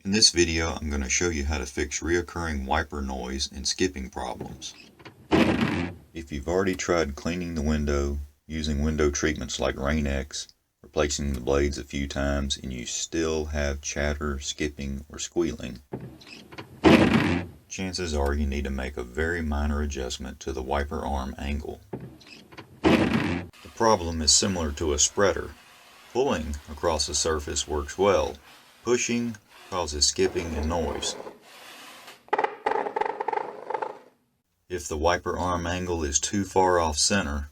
In this video, I'm going to show you how to fix reoccurring wiper noise and skipping problems. If you've already tried cleaning the window using window treatments like rainx, replacing the blades a few times, and you still have chatter, skipping, or squealing, chances are you need to make a very minor adjustment to the wiper arm angle. The problem is similar to a spreader. Pulling across the surface works well. Pushing causes skipping and noise. If the wiper arm angle is too far off center,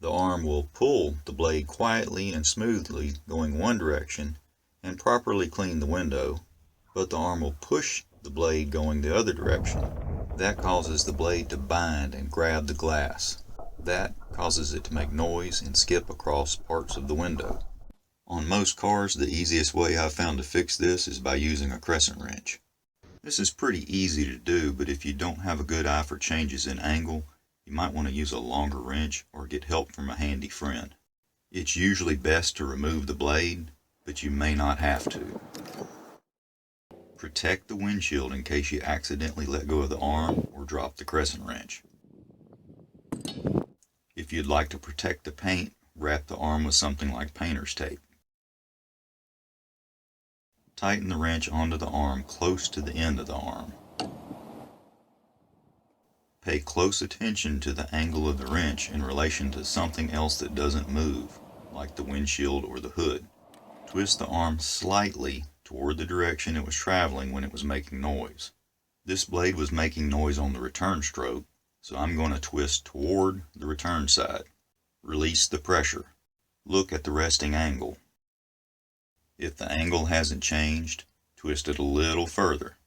the arm will pull the blade quietly and smoothly going one direction and properly clean the window, but the arm will push the blade going the other direction. That causes the blade to bind and grab the glass. That causes it to make noise and skip across parts of the window. On most cars, the easiest way I've found to fix this is by using a crescent wrench. This is pretty easy to do, but if you don't have a good eye for changes in angle, you might want to use a longer wrench or get help from a handy friend. It's usually best to remove the blade, but you may not have to. Protect the windshield in case you accidentally let go of the arm or drop the crescent wrench. If you'd like to protect the paint, wrap the arm with something like painter's tape. Tighten the wrench onto the arm close to the end of the arm. Pay close attention to the angle of the wrench in relation to something else that doesn't move, like the windshield or the hood. Twist the arm slightly toward the direction it was traveling when it was making noise. This blade was making noise on the return stroke, so I'm going to twist toward the return side. Release the pressure. Look at the resting angle. If the angle hasn't changed, twist it a little further.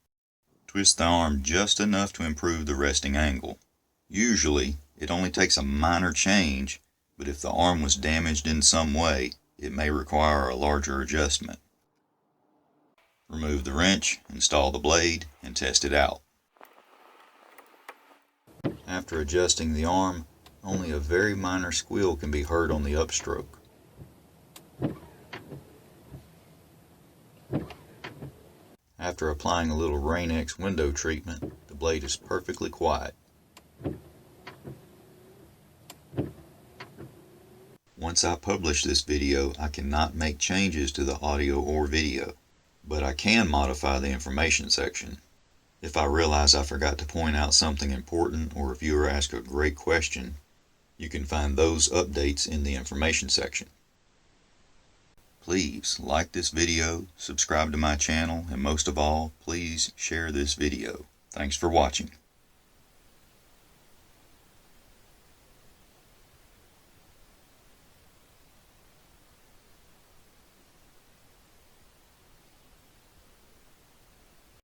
Twist the arm just enough to improve the resting angle. Usually, it only takes a minor change, but if the arm was damaged in some way, it may require a larger adjustment. Remove the wrench, install the blade, and test it out. After adjusting the arm, only a very minor squeal can be heard on the upstroke. After applying a little rainx window treatment, the blade is perfectly quiet. Once I publish this video, I cannot make changes to the audio or video, but I can modify the information section. If I realize I forgot to point out something important or a viewer asks a great question, you can find those updates in the information section. Please like this video, subscribe to my channel, and most of all, please share this video. Thanks for watching.